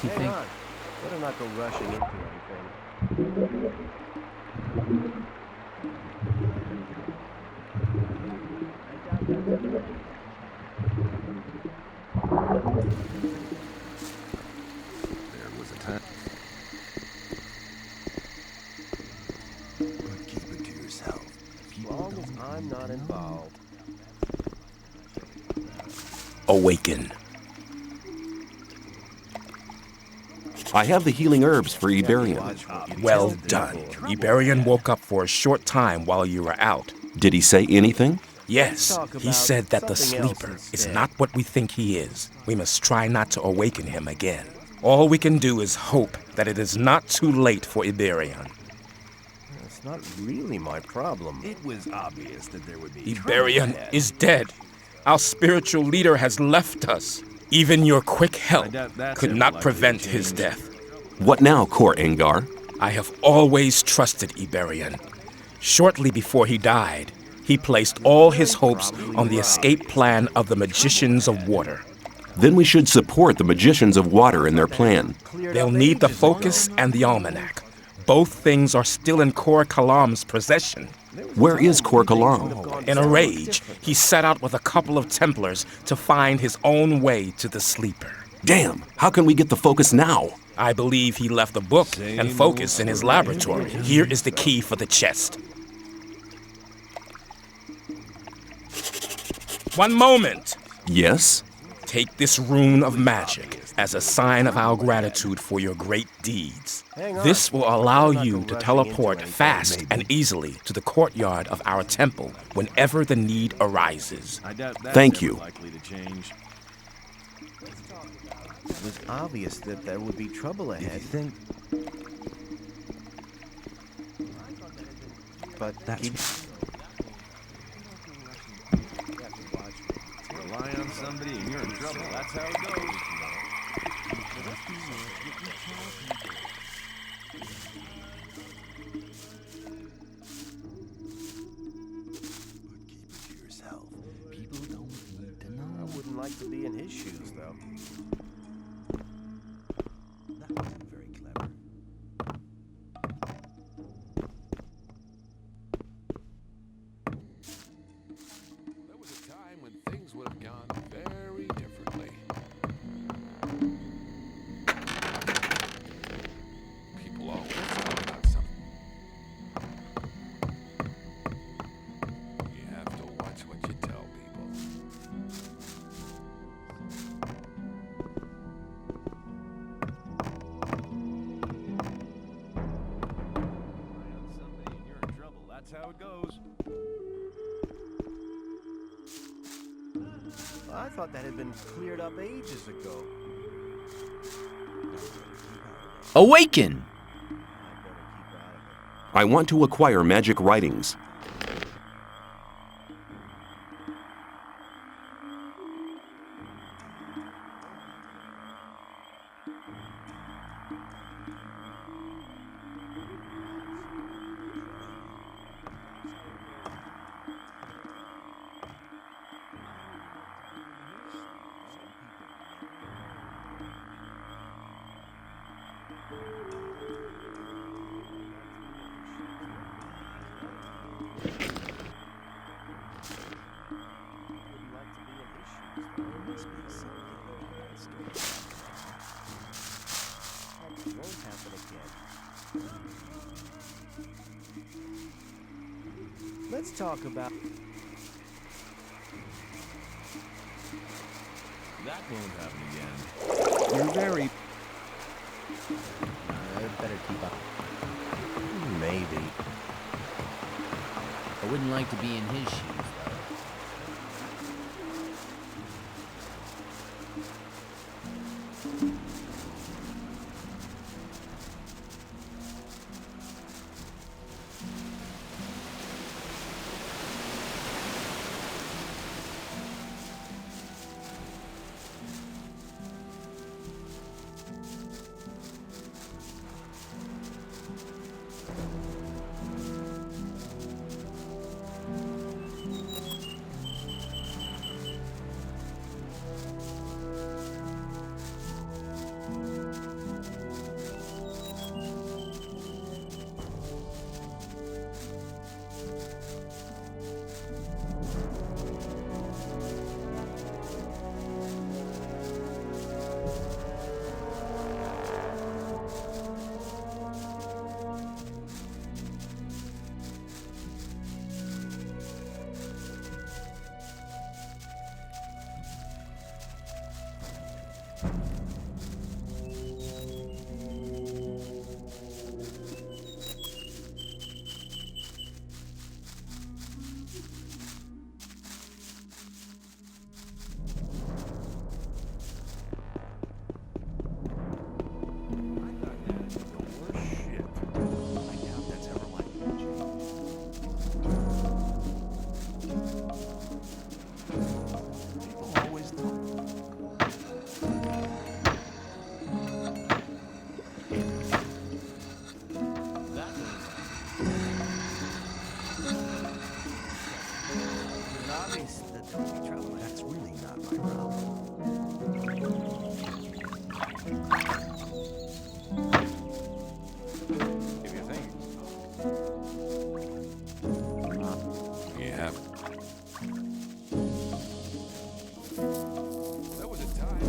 Hang on. Better not go rushing into anything. There was a time. But keep it to yourself. As long as I'm not involved. Awaken. I have the healing herbs for Iberian. Well done. Iberian woke up for a short time while you were out. Did he say anything? Yes, he said that the sleeper is not what we think he is. We must try not to awaken him again. All we can do is hope that it is not too late for Iberian. It's not really my problem. It was obvious that there would be Iberian is dead. Our spiritual leader has left us. Even your quick help could not prevent his death. What now, Kor Engar? I have always trusted Iberian. Shortly before he died, he placed all his hopes on the escape plan of the Magicians of Water. Then we should support the Magicians of Water in their plan. They'll need the focus and the almanac. Both things are still in Kor Kalam's possession. Where is Kor Kalam? In a rage, he set out with a couple of Templars to find his own way to the sleeper. Damn, how can we get the focus now? I believe he left a book and focus in his laboratory. Here is the key for the chest. One moment. Yes? Take this rune of magic as a sign of our gratitude for your great deeds. This will allow you to teleport fast and easily to the courtyard of our temple whenever the need arises. Thank you. It was obvious that there would be trouble ahead. But that's... Rely on somebody and you're in trouble. That's how it goes. People don't need to know. I wouldn't like to be in his shoes, though. That wasn't very clever. There was a time when things would have gone very differently. People always talk about something. You have to watch what you tell people. You're in trouble. That's how it goes. I thought that had been cleared up ages ago. Awaken! I want to acquire magic writings. Let's talk about... That won't happen again. You're very... I better keep up. Maybe. I wouldn't like to be in his shoes, though. That's really not my problem. If you think. You haven't. There was a time.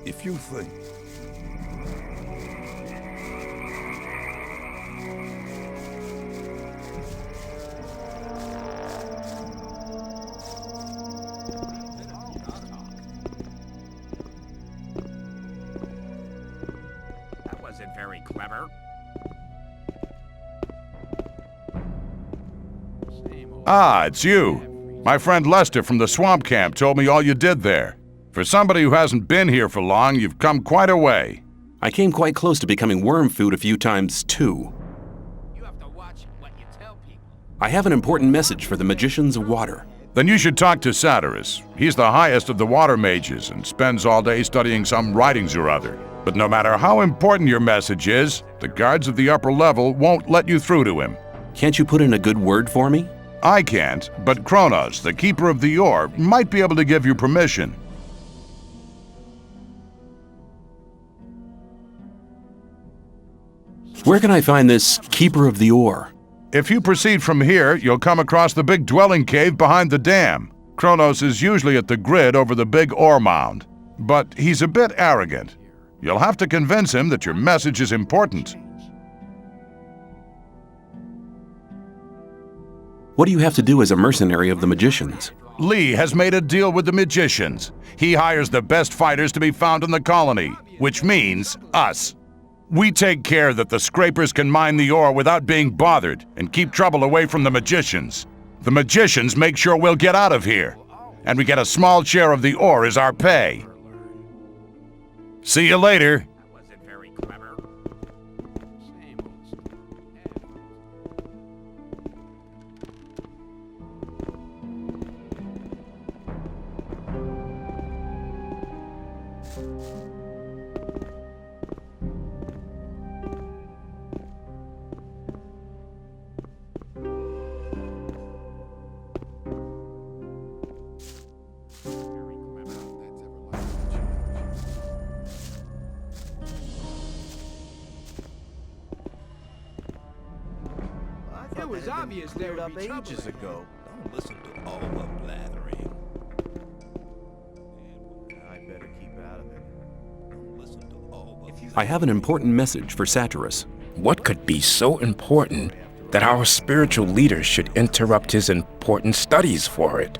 If you think That wasn't very clever. Ah, it's you. My friend Lester from the swamp camp told me all you did there. For somebody who hasn't been here for long, you've come quite a way. I came quite close to becoming worm food a few times, too. You have to watch what you tell people. I have an important message for the magicians of water. Then you should talk to Satyrus. He's the highest of the water mages and spends all day studying some writings or other. But no matter how important your message is, the guards of the upper level won't let you through to him. Can't you put in a good word for me? I can't, but Kronos, the keeper of the ore, might be able to give you permission. Where can I find this keeper of the ore? If you proceed from here, you'll come across the big dwelling cave behind the dam. Kronos is usually at the grid over the big ore mound, but he's a bit arrogant. You'll have to convince him that your message is important. What do you have to do as a mercenary of the magicians? Lee has made a deal with the magicians. He hires the best fighters to be found in the colony, which means us. We take care that the scrapers can mine the ore without being bothered and keep trouble away from the magicians. The magicians make sure we'll get out of here, and we get a small share of the ore as our pay. See you later. It was obvious there would be trouble ages ago. Don't listen to all the blathering. I better keep out of it. Don't listen to all the... I have an important message for Satyrus. What could be so important that our spiritual leader should interrupt his important studies for it?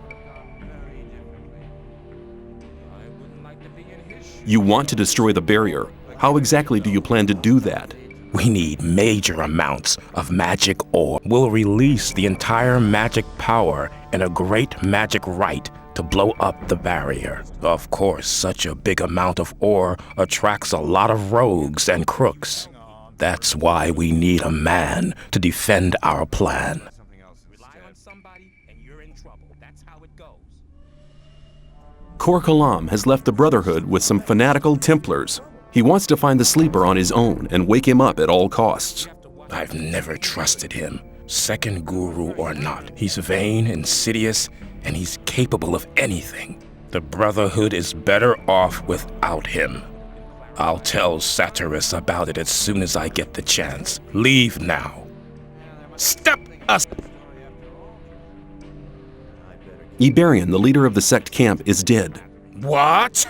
You want to destroy the barrier. How exactly do you plan to do that? We need major amounts of magic ore. We'll release the entire magic power in a great magic rite to blow up the barrier. Of course, such a big amount of ore attracts a lot of rogues and crooks. That's why we need a man to defend our plan. Kor Kalam has left the Brotherhood with some fanatical Templars. He wants to find the sleeper on his own and wake him up at all costs. I've never trusted him, second guru or not. He's vain, insidious, and he's capable of anything. The Brotherhood is better off without him. I'll tell Satyrus about it as soon as I get the chance. Leave now. Step aside. Iberian, the leader of the sect camp, is dead. What?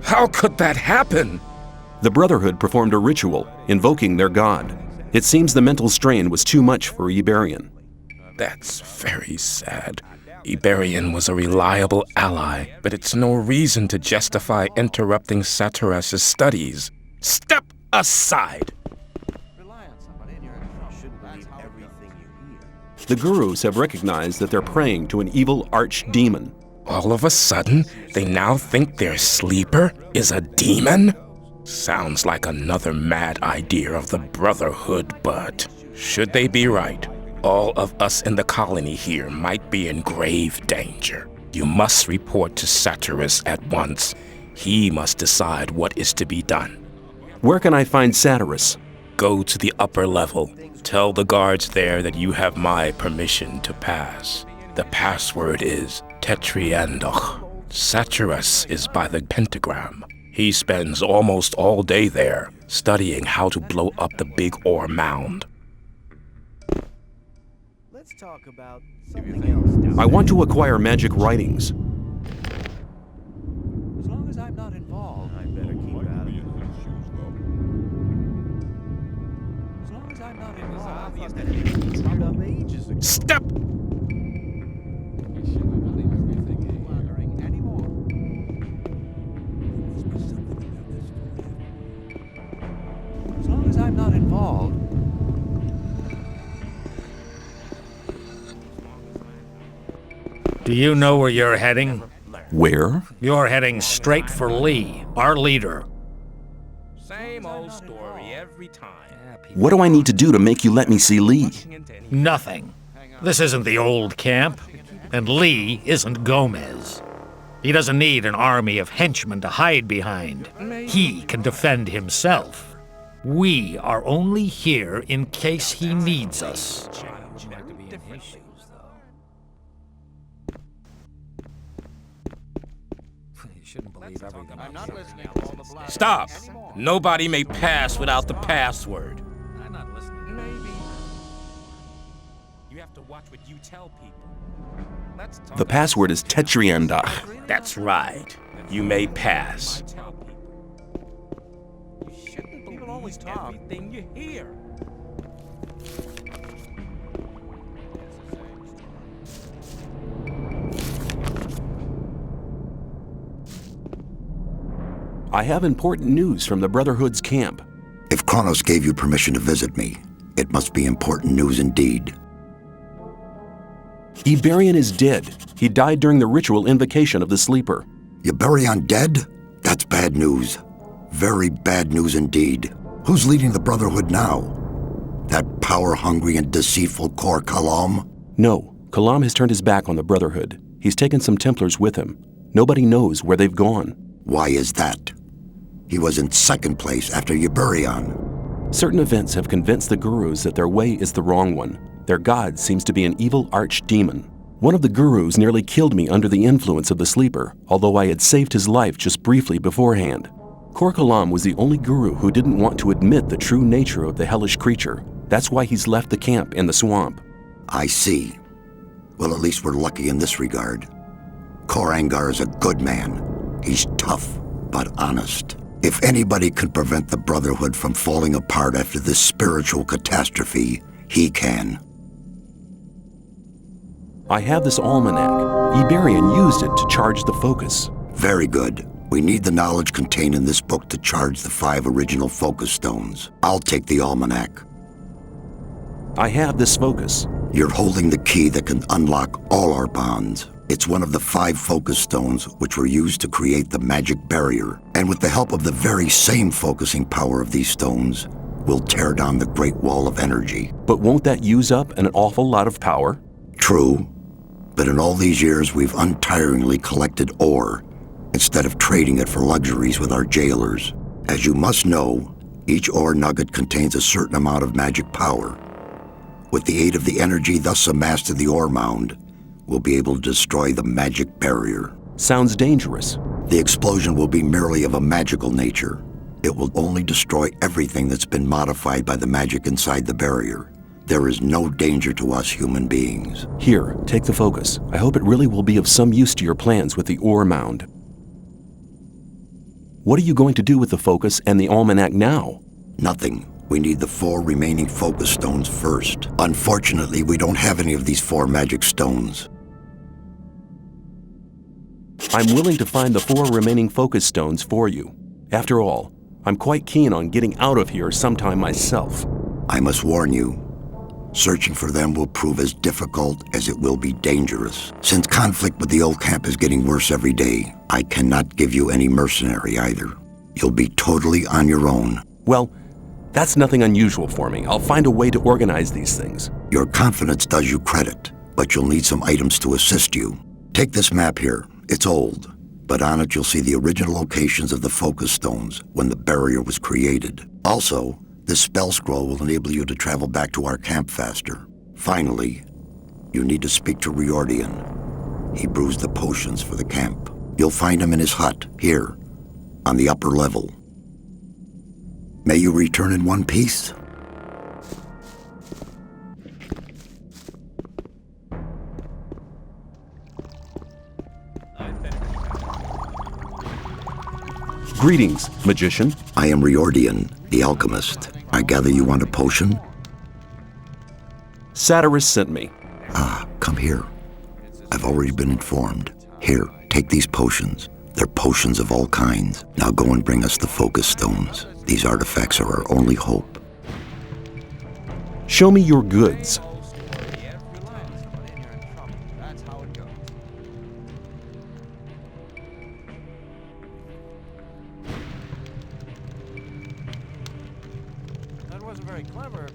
How could that happen? The Brotherhood performed a ritual, invoking their god. It seems the mental strain was too much for Iberian. That's very sad. Iberian was a reliable ally, but it's no reason to justify interrupting Satyrus' studies. Step aside! The gurus have recognized that they're praying to an evil archdemon. All of a sudden, they now think their sleeper is a demon? Sounds like another mad idea of the Brotherhood, but should they be right, all of us in the colony here might be in grave danger. You must report to Satyrus at once. He must decide what is to be done. Where can I find Satyrus? Go to the upper level. Tell the guards there that you have my permission to pass. The password is Tetriandoch. Satyrus is by the pentagram. He spends almost all day there, studying how to blow up the big ore mound. Let's talk about something else. I want to acquire magic writings. As long as I'm not involved, I better keep out of it. As long as I'm not involved, I thought that had been cleared up ages ago. Step! As long as I'm not involved. Do you know where you're heading? Where? You're heading straight for Lee, our leader. Same old story every time. What do I need to do to make you let me see Lee? Nothing. This isn't the old camp, and Lee isn't Gomez. He doesn't need an army of henchmen to hide behind. He can defend himself. We are only here in case he needs us. Stop! Nobody may pass without the password. I'm not listening. Maybe. You have to watch what you tell people. The password is Tetriandach. That's right. You may pass. believe everything you hear. I have important news from the Brotherhood's camp. If Kronos gave you permission to visit me, it must be important news indeed. Iberion is dead. He died during the ritual invocation of the Sleeper. Iberion dead? That's bad news. Very bad news indeed. Who's leading the Brotherhood now? That power-hungry and deceitful Kor Kalam? No, Kalam has turned his back on the Brotherhood. He's taken some Templars with him. Nobody knows where they've gone. Why is that? He was in second place after Iberion. Certain events have convinced the gurus that their way is the wrong one. Their god seems to be an evil archdemon. One of the gurus nearly killed me under the influence of the Sleeper, although I had saved his life just briefly beforehand. Kor Kalam was the only guru who didn't want to admit the true nature of the hellish creature. That's why he's left the camp in the swamp. I see. Well, at least we're lucky in this regard. Kor Angar is a good man. He's tough, but honest. If anybody could prevent the Brotherhood from falling apart after this spiritual catastrophe, he can. I have this almanac. Iberion used it to charge the focus. Very good. We need the knowledge contained in this book to charge the 5 original focus stones. I'll take the almanac. I have this focus. You're holding the key that can unlock all our bonds. It's one of the 5 focus stones which were used to create the magic barrier. And with the help of the very same focusing power of these stones, we'll tear down the Great Wall of Energy. But won't that use up an awful lot of power? True. But in all these years, we've untiringly collected ore, instead of trading it for luxuries with our jailers. As you must know, each ore nugget contains a certain amount of magic power. With the aid of the energy thus amassed in the ore mound, we'll be able to destroy the magic barrier. Sounds dangerous. The explosion will be merely of a magical nature. It will only destroy everything that's been modified by the magic inside the barrier. There is no danger to us human beings. Here, take the focus. I hope it really will be of some use to your plans with the ore mound. What are you going to do with the focus and the almanac now? Nothing. We need the 4 remaining focus stones first. Unfortunately, we don't have any of these 4 magic stones. I'm willing to find the 4 remaining focus stones for you. After all, I'm quite keen on getting out of here sometime myself. I must warn you, searching for them will prove as difficult as it will be dangerous. Since conflict with the old camp is getting worse every day, I cannot give you any mercenary either. You'll be totally on your own. Well, that's nothing unusual for me. I'll find a way to organize these things. Your confidence does you credit, but you'll need some items to assist you. Take this map here. It's old, but on it you'll see the original locations of the focus stones when the barrier was created. Also, this spell scroll will enable you to travel back to our camp faster. Finally, you need to speak to Riordian. He brews the potions for the camp. You'll find him in his hut, here, on the upper level. May you return in one piece. Greetings, magician. I am Riordian, the alchemist. I gather you want a potion? Satyrus sent me. Ah, come here. I've already been informed. Here, take these potions. They're potions of all kinds. Now go and bring us the focus stones. These artifacts are our only hope. Show me your goods. That wasn't very clever.